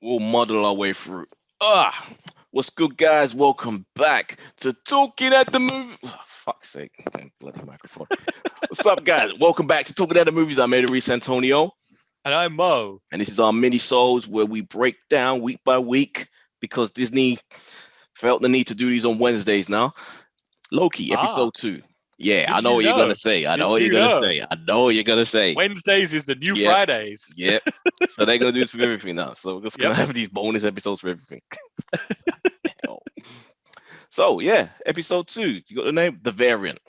We'll muddle our way through. Ah, what's good, guys? Welcome back to Talking at the Movie. Oh, fuck's sake, damn bloody microphone. What's up, guys? Welcome back to Talking at the Movies. I'm Reese Antonio, And I'm Mo. and this is our mini-sodes where we break down week by week because Disney felt the need to do these on Wednesdays now. Loki, Ah, episode 2. Yeah, I did know you what you're gonna know? say. I know Did what you're you gonna know? say. I know what you're gonna say. Wednesdays is the new Yep, Fridays. yep. So they're gonna do this for everything now. So we're just gonna Yep. have these bonus episodes for everything. Hell. So yeah, episode 2. You got the name? The Variant.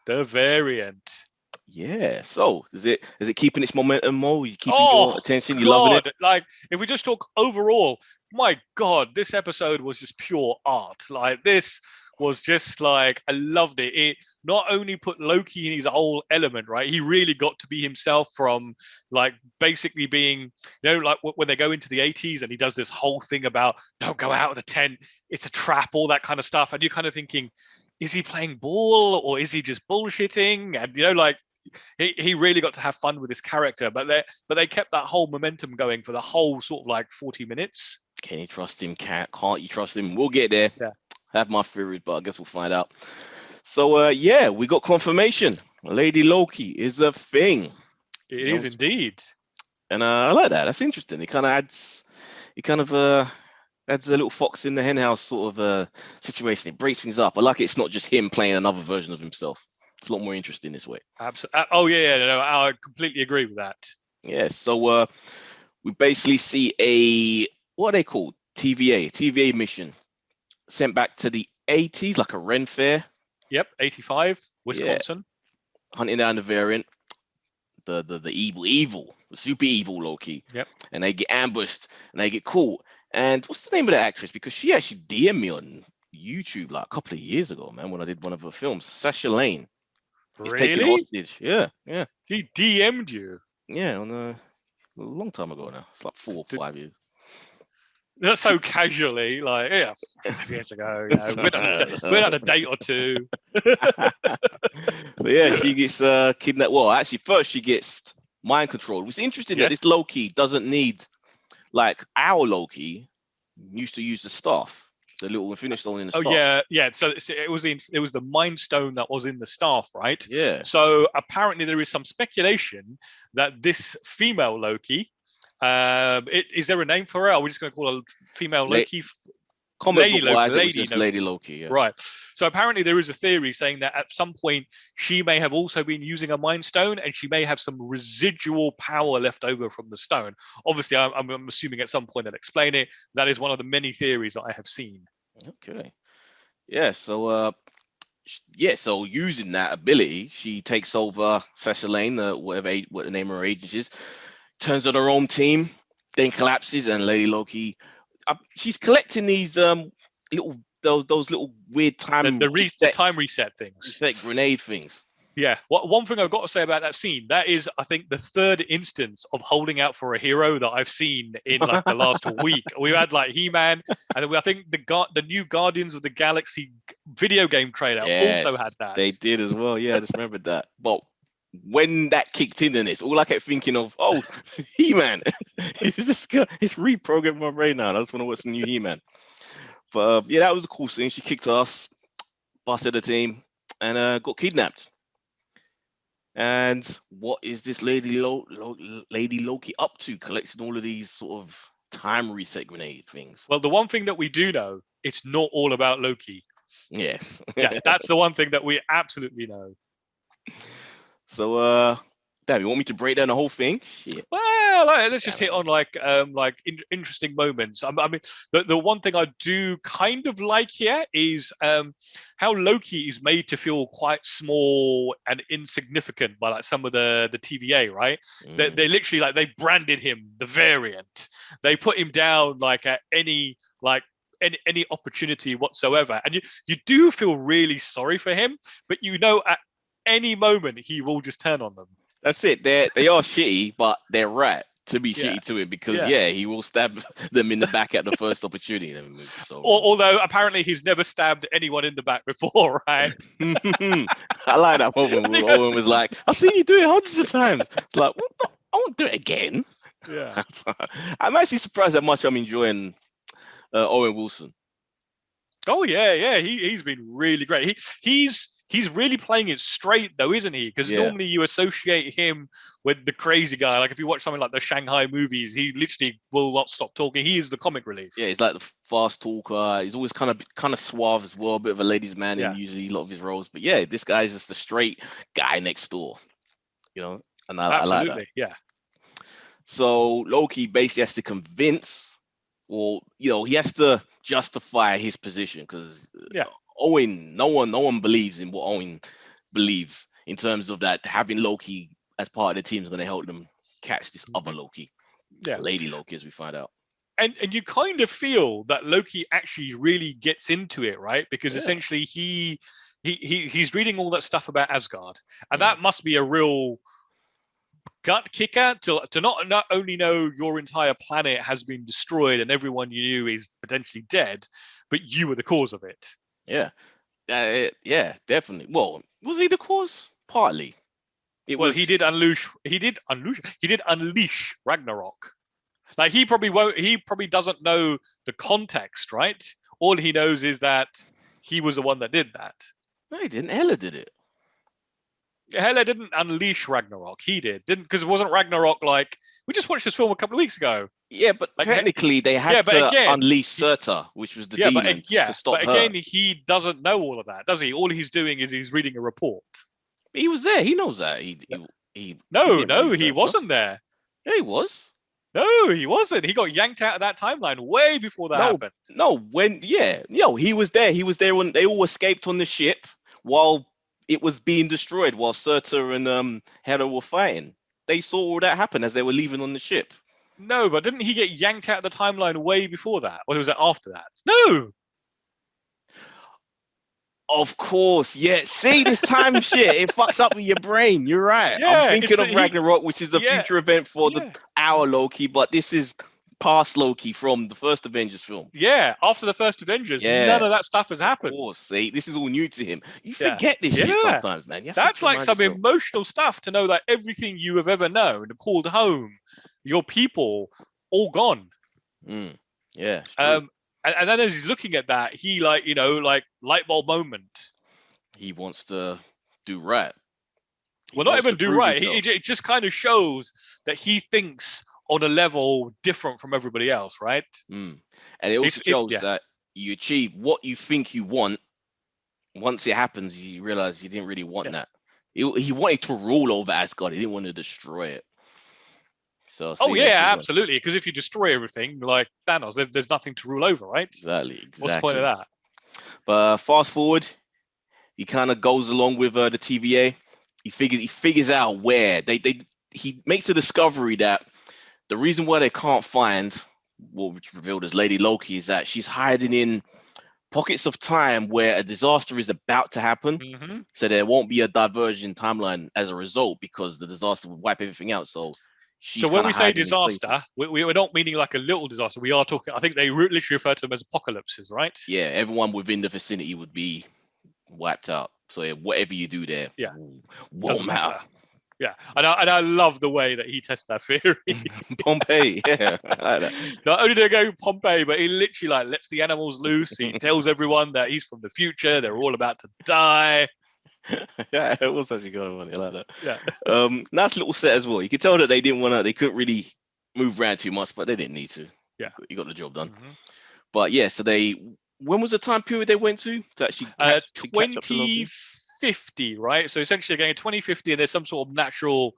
The variant. Yeah. So is it keeping its momentum, Mo? You keeping your Oh, attention? You loving it? God. Like, if we just talk overall, my God, this episode was just pure art. Like, this was just like, I loved it. It not only put Loki in his whole element, right? He really got to be himself from like basically being, like when they go into the 80s and he does this whole thing about don't go out of the tent, it's a trap, all that kind of stuff. And you're kind of thinking, is he playing ball or is he just bullshitting? And, like, he really got to have fun with his character, but they kept that whole momentum going for the whole sort of like 40 minutes. Can you trust him? Can't you trust him? We'll get there. Yeah, I have my theories, but I guess we'll find out. So yeah, we got confirmation. Lady Loki is a thing. it You know, is indeed. and I like that. That's interesting. It kind of adds a little fox in the henhouse sort of situation. It breaks things up. I like it's not just him playing another version of himself. It's a lot more interesting this way. Absolutely. Oh yeah, no, I completely agree with that. Yeah. So we basically see a what are they called? TVA mission sent back to the 80s, like a Ren fair. Yep, 85, Yeah, Wisconsin. hunting down the variant, the evil, the super evil Loki, Yep. and they get ambushed and they get caught. And what's the name of the actress? Because she actually DM'd me on YouTube like a couple of years ago, man, when I did one of her films. Sasha Lane is taken Really? hostage. Yeah, yeah, He DM'd you? yeah. On a long time ago now. It's like 4 or 5 years. That's so casually, like, yeah, 5 years ago. We're on a date or two. But yeah, she gets kidnapped. Well, actually, first she gets mind controlled. It's interesting that this Yes. Loki doesn't need like our Loki used to use the staff, the little Infinity Stone in the Oh staff. yeah, yeah. So it was the Mind Stone that was in the staff, right? Yeah, So apparently there is some speculation that this female Loki, is there a name for her? Are we just going to call her female La- Loki? comic Lady book Loki, wise, it was Lady just Loki. Lady Loki. Yeah. Right. So apparently there is a theory saying that at some point she may have also been using a Mind Stone, and she may have some residual power left over from the stone. Obviously, I'm assuming at some point they'll explain it. That is one of the many theories that I have seen. Okay. Yeah. So yeah. So using that ability, she takes over Sasha Lane, what the name of her agent is, turns on her own team, then collapses, and Lady Loki. She's collecting these little those little weird The time reset things. reset grenade things. Yeah. One thing I've got to say about that scene, that is, I think, the third instance of holding out for a hero that I've seen in like the last week. We had like He-Man, and then I think the new Guardians of the Galaxy video game trailer also had Yes, that. they did as well. Yeah, I just remembered that. But when that kicked in it's all I kept thinking of, oh, He-Man. It's reprogrammed my brain now. I just want to watch the new He-Man. But yeah, that was a cool scene. She kicked us, busted the team, and got kidnapped. And what is this Lady Loki up to, collecting all of these sort of time reset grenade things? Well, the one thing that we do know, it's not all about Loki. Yes. Yeah, that's the one thing that we absolutely know. So, damn, you want me to break down the whole thing? Shit. Well, let's just hit on like interesting moments. I mean, the one thing I do kind of like here is how Loki is made to feel quite small and insignificant by like some of the TVA, right? They literally like they branded him the variant. They put him down like at any opportunity whatsoever, and you do feel really sorry for him, but at any moment he will just turn on them. That's it. They are shitty, but they're right to be Yeah. shitty to him because Yeah. yeah, he will stab them in the back at the first opportunity. So Although apparently he's never stabbed anyone in the back before, right? I like that moment where Owen was like, "I've seen you do it hundreds of times." It's like, what the? I won't do it again. Yeah. I'm actually surprised how much I'm enjoying Owen Wilson. Oh yeah. He's been really great. He's really playing it straight though, isn't he? Because Yeah. normally you associate him with the crazy guy. Like if you watch something like the Shanghai movies, he literally will not stop talking. He is the comic relief. Yeah, he's like the fast talker. He's always kind of suave as well, a bit of a ladies' man in Yeah. usually a lot of his roles. But yeah, this guy's just the straight guy next door, and I like that. Absolutely. Yeah. So Loki basically has to convince, or he has to justify his position because Yeah. Owen, no one believes in what Owen believes in terms of that having Loki as part of the team is going to help them catch this other Loki, Yeah. Lady Loki, as we find out. And you kind of feel that Loki actually really gets into it, right? Because Yeah. essentially he's reading all that stuff about Asgard, and Mm. that must be a real gut kicker to not only know your entire planet has been destroyed and everyone you knew is potentially dead, but you were the cause of it. Yeah. Yeah, definitely. Well, was he the cause? Partly. He did unleash Ragnarok. Like he probably doesn't know the context, right? All he knows is that he was the one that did that. No, he didn't. Hela did it. Hela didn't unleash Ragnarok. He didn't, because it wasn't Ragnarok like we just watched this film a couple of weeks ago. Yeah, but Like, technically they had to again, unleash Surtur, which was the demon, to stop but her. again, he doesn't know all of that, does he? All he's doing is he's reading a report. He was there. He knows that. He No, he wasn't there. Yeah, he was. No, he wasn't. He got yanked out of that timeline way before that happened. No, he was there. He was there when they all escaped on the ship while it was being destroyed, while Surtur and Hela were fighting. They saw all that happen as they were leaving on the ship. No, but didn't he get yanked out of the timeline way before that? Or was it after that? No. Of course, yeah. See, this time shit, it fucks up with your brain. You're right. Yeah, I'm thinking of Ragnarok, which is a future event for our Loki, but this is past Loki from the first Avengers film. Yeah, after the first Avengers, none of that stuff has happened. Of course, see, this is all new to him. You forget this shit sometimes, man. That's like some emotional stuff to know that everything you have ever known, called home, your people, all gone. Yeah. And then as he's looking at that, he like light bulb moment. He wants to do right. Well, not even do right. It just kind of shows that he thinks on a level different from everybody else, right? And it also shows that you achieve what you think you want. Once it happens, you realize you didn't really want that. He wanted to rule over Asgard. He didn't want to destroy it. So, absolutely. Because if you destroy everything, like Thanos, there's nothing to rule over, right? Exactly. What's the point of that? But fast forward, he kind of goes along with the TVA. He figures out where he makes a discovery that the reason why they can't find what's revealed as Lady Loki is that she's hiding in pockets of time where a disaster is about to happen. So there won't be a diversion timeline as a result because the disaster would wipe everything out. So when we say disaster, we're not meaning like a little disaster. We are talking, I think they literally refer to them as apocalypses, right? Yeah, everyone within the vicinity would be wiped out. So whatever you do there won't matter. Yeah, and I love the way that he tests that theory. Pompeii, yeah. I like that. Not only do they go Pompeii, but he literally lets the animals loose. He tells everyone that he's from the future. They're all about to die. Yeah, it was actually kind of funny. I like that. Yeah. Nice little set as well. You could tell that they couldn't really move around too much, but they didn't need to. Yeah. You got the job done. But yeah, so when was the time period they went to actually 2050, right? So essentially they're going to 2050 and there's some sort of natural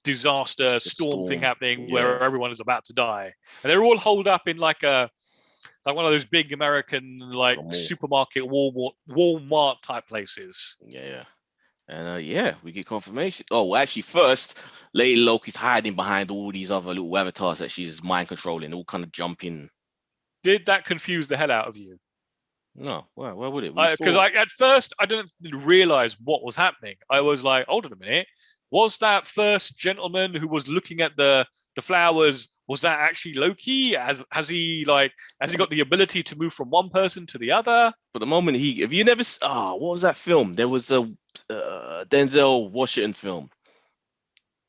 disaster storm thing happening where everyone is about to die. And they're all holed up in like one of those big American supermarket Walmart type places. Yeah. And we get confirmation. Oh, well, actually, first, Lady Loki's hiding behind all these other little avatars that she's mind controlling, all kind of jumping. Did that confuse the hell out of you? No, why would it? Because at first I didn't realize what was happening. I was like, hold on a minute. Was that first gentleman who was looking at the flowers, was that actually Loki? Has he got the ability to move from one person to the other? But the moment have you never? What was that film? There was a Denzel Washington film.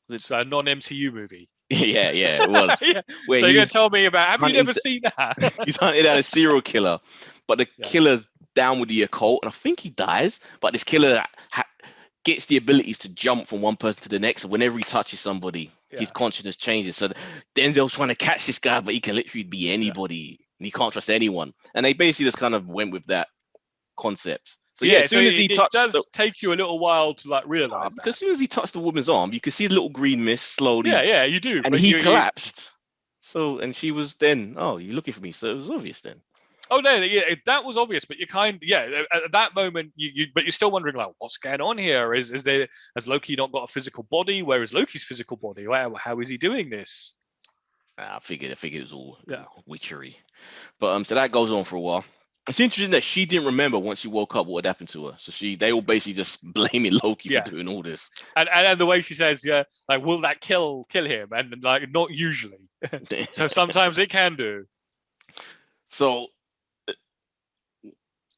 It's a non-MCU movie. Yeah, it was. Yeah. Where So you're gonna he's tell me about? Have you hunting never seen that? he's hunting down a serial killer, but the Yeah. killer's down with the occult, and I think he dies. But this killer gets the abilities to jump from one person to the next. So whenever he touches somebody, his Yeah. consciousness changes. So Denzel's trying to catch this guy, but he can literally be anybody, and he can't trust anyone. And they basically just kind of went with that concept. So yeah, Yeah. as So soon as he it touched the does take you a little while to like realize because that. as soon as he touched the woman's arm, you could see the little green mist slowly, Yeah, you do. and But he you collapsed. So, and she was then, oh, you're looking for me. So it was obvious then. Oh no, yeah, that was obvious, but you at that moment but you're still wondering like what's going on here? Has Loki not got a physical body? Where is Loki's physical body? How is he doing this? I figured it was all Yeah. witchery. But so that goes on for a while. It's interesting that she didn't remember once she woke up what had happened to her. So they all basically just blaming Loki Yeah. for doing all this. And the way she says, yeah, like will that kill him? And like not usually. So sometimes it can do. So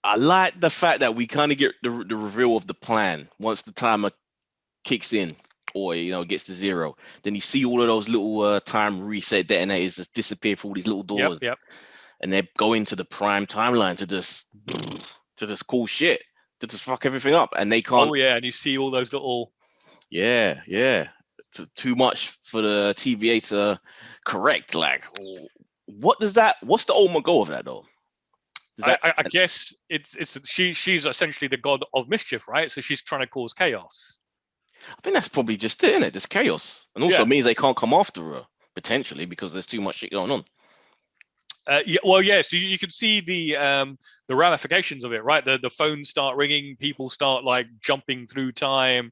I like the fact that we kind of get the reveal of the plan once the timer kicks in, or gets to zero. Then you see all of those little time reset detonators just disappear through all these little doors. Yep. And they go into the prime timeline to just cool shit, to just fuck everything up, and they can't. Oh yeah, and you see all those little. Yeah. It's too much for the TVA to correct. Like, what's the ultimate goal of that though? I guess she's essentially the god of mischief, right? So she's trying to cause chaos. I think that's probably just it, isn't it? Just chaos, and also means they can't come after her potentially because there's too much shit going on. So you can see the ramifications of it, right? The phones start ringing, people start like jumping through time.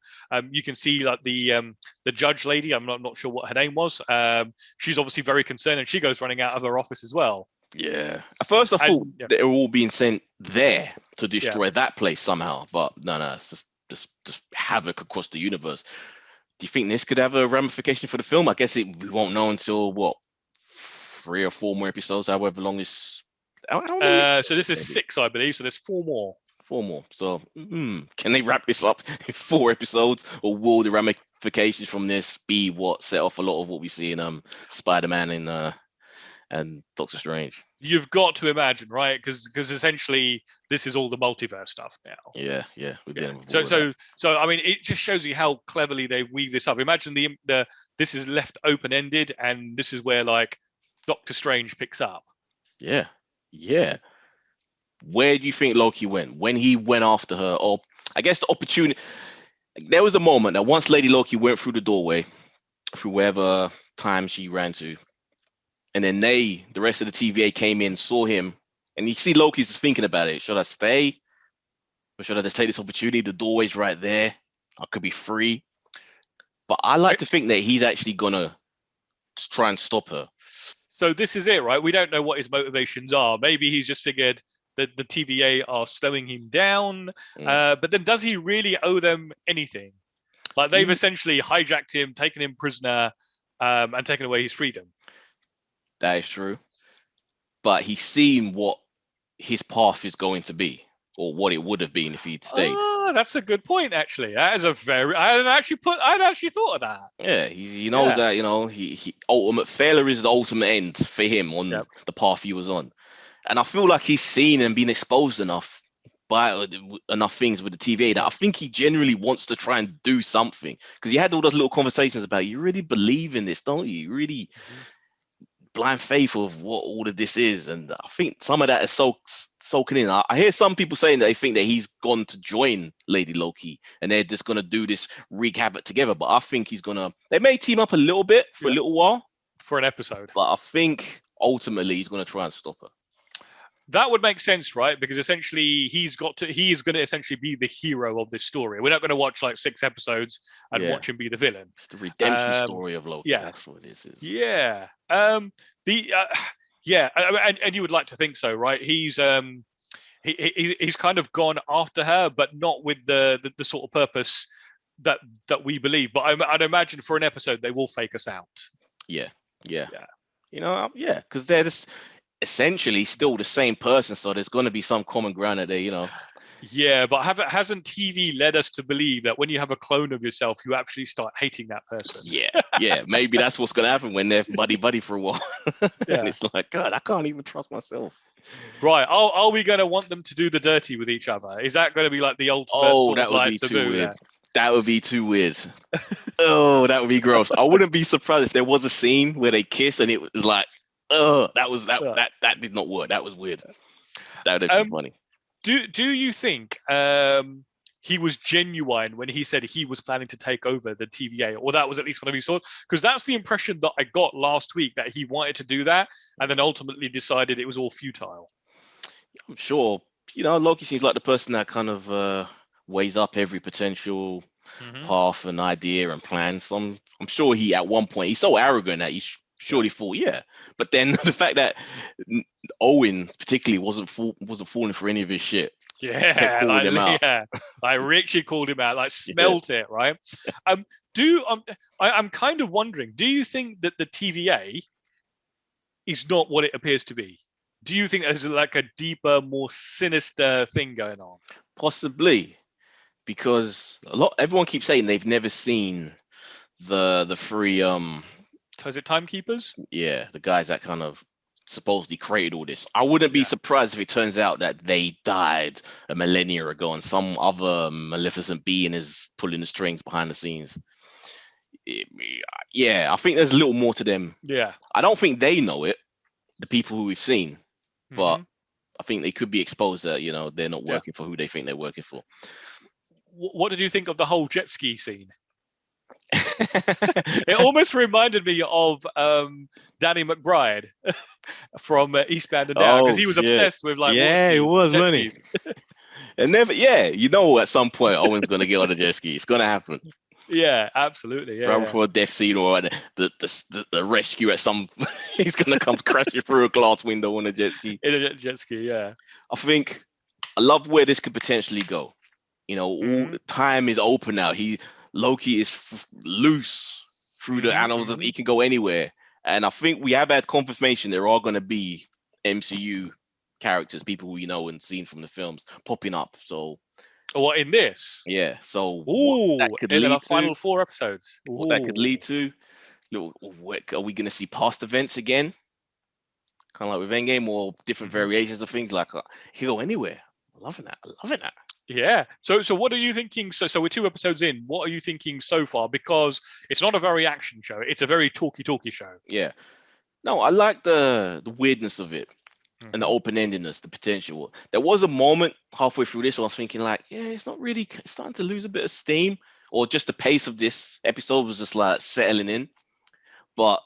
You can see like the judge lady. I'm not sure what her name was. She's obviously very concerned, and she goes running out of her office as well. Yeah. At first, I thought they were all being sent there to destroy that place somehow, but no, it's just havoc across the universe. Do you think this could have a ramification for the film? I guess we won't know until what, 3 or 4 more episodes, however long this. So this is 6, I believe. So there's 4 more. 4 more. So can they wrap this up in 4 episodes, or will the ramifications from this be what set off a lot of what we see in Spider-Man and Doctor Strange? You've got to imagine, right? Because essentially this is all the multiverse stuff now. Yeah. We're dealing with so I mean, it just shows you how cleverly they weave this up. Imagine the this is left open ended, and this is where like Doctor Strange picks up. Yeah. Where do you think Loki went when he went after her? Or I guess the opportunity. There was a moment that once Lady Loki went through the doorway, through wherever time she ran to, and then the rest of the TVA came in, saw him, and you see Loki's just thinking about it. Should I stay, or should I just take this opportunity? The doorway's right there. I could be free. But I like to think that he's actually gonna try and stop her. So this is it, right? We don't know what his motivations are. Maybe he's just figured that the TVA are slowing him down. But then does he really owe them anything? Like they've essentially hijacked him, taken him prisoner, and taken away his freedom. That is true. But he's seen what his path is going to be, or what it would have been if he'd stayed. Oh, that's a good point, actually. That is I hadn't actually thought of that. Yeah, he knows that, he ultimate failure is the ultimate end for him on the path he was on. And I feel like he's seen and been exposed enough by enough things with the TVA that I think he genuinely wants to try and do something. Because he had all those little conversations about, you really believe in this, don't you? You really blind faith of what all of this is. And I think some of that is soaking in. I hear some people saying that they think that he's gone to join Lady Loki and they're just going to do this wreak havoc together. But I think they may team up a little bit for a little while. For an episode. But I think ultimately he's going to try and stop her. That would make sense, right? Because essentially he is going to essentially be the hero of this story. We're not going to watch like 6 episodes and watch him be the villain. It's the redemption story of Loki. Yeah, that's what this is. Yeah. And you would like to think so, right? He's kind of gone after her, but not with the sort of purpose that we believe. But I'd imagine for an episode they will fake us out. Yeah. Because they're just essentially still the same person, so there's going to be some common ground that they Yeah, but hasn't TV led us to believe that when you have a clone of yourself, you actually start hating that person? Yeah. Maybe that's what's gonna happen when they're buddy for a while. Yeah. And it's like, God, I can't even trust myself. Right. Are we going to want them to do the dirty with each other? Is that going to be like the ultimate Oh, sort that of would like be too taboo weird. there? That would be too weird. Oh, that would be gross. I wouldn't be surprised if there was a scene where they kiss and it was like, oh, that did not work. That was weird. That would be funny. Do you think he was genuine when he said he was planning to take over the TVA, or that was at least one of his thoughts? Because that's the impression that I got last week, that he wanted to do that and then ultimately decided it was all futile. I'm sure, Loki seems like the person that kind of weighs up every potential path and idea and plan. So I'm sure he at one point he's so arrogant that he surely thought, yeah. But then the fact that Owen particularly wasn't falling for any of his shit. Yeah, calling him out. yeah, like Richie called him out, like smelt it, right? I'm kind of wondering, do you think that the TVA is not what it appears to be? Do you think there's like a deeper, more sinister thing going on? Possibly, because everyone keeps saying they've never seen the three So is it timekeepers? Yeah, the guys that kind of supposedly created all this. I wouldn't be surprised if it turns out that they died a millennia ago and some other maleficent being is pulling the strings behind the scenes. Yeah, I think there's a little more to them. Yeah. I don't think they know it, the people who we've seen, but I think they could be exposed that, they're not working for who they think they're working for. What did you think of the whole jet ski scene? It almost reminded me of Danny McBride from Eastbound and Down, because he was obsessed with like water skis, it was jet money. skis. And never, at some point Owen's gonna get on a jet ski. It's gonna happen. Yeah, absolutely. Yeah, right before a death scene or the rescue at some, he's gonna come crashing through a glass window on a jet ski. In a jet ski, yeah. I love where this could potentially go. All the time is open now. Loki is loose through the annals of he can go anywhere. And I think we have had confirmation there are going to be MCU characters, people we know and seen from the films, popping up. So, what in this? Yeah. So, that could lead to final 4 episodes. What that could lead to? Are we going to see past events again? Kind of like with Endgame, or different variations of things? Like he can go anywhere. I'm loving that. Yeah. So what are you thinking? So we're 2 episodes in. What are you thinking so far? Because it's not a very action show. It's a very talky show. Yeah. No, I like the weirdness of it and the open-endedness, the potential. There was a moment halfway through this where I was thinking like, it's starting to lose a bit of steam, or just the pace of this episode was just like settling in. But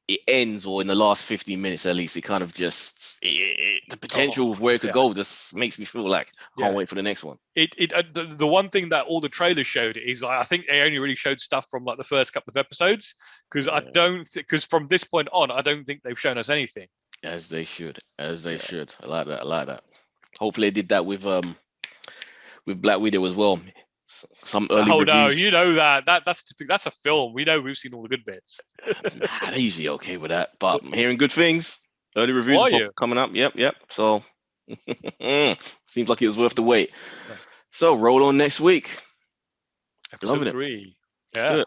it ends, or in the last 15 minutes at least, it kind of just the potential of where it could go just makes me feel like I can't wait for the next one. The one thing that all the trailers showed is I think they only really showed stuff from like the first couple of episodes, because because from this point on I don't think they've shown us anything. As they should. I like that. Hopefully they did that with Black Widow as well. Some early reviews. No, you know that's a film. We know we've seen all the good bits. They're usually okay with that, but I'm hearing good things. Early reviews coming up. Yep. So seems like it was worth the wait. So roll on next week. Episode 3. Yeah.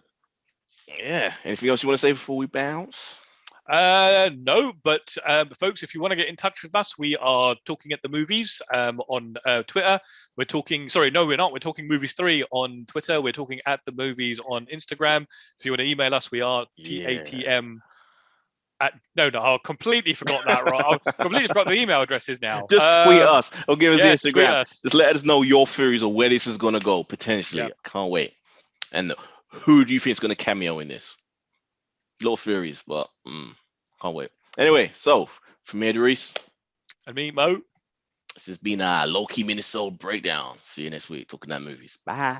Yeah. Anything else you want to say before we bounce? No, but folks, if you want to get in touch with us, we are talking at the movies on Twitter. We're talking we're not. We're talking Movies 3 on Twitter. We're talking at the movies on Instagram. If you want to email us, we are TATM I completely forgot that. Right, I completely forgot the email addresses now. Just tweet us or give us the Instagram. Us. Just let us know your theories or where this is going to go potentially. Can't wait. And who do you think is going to cameo in this? Little theories, but can't wait. Anyway, so from me, Reese. And me, Mo. This has been a Loki Minisode breakdown. See you next week talking about movies. Bye.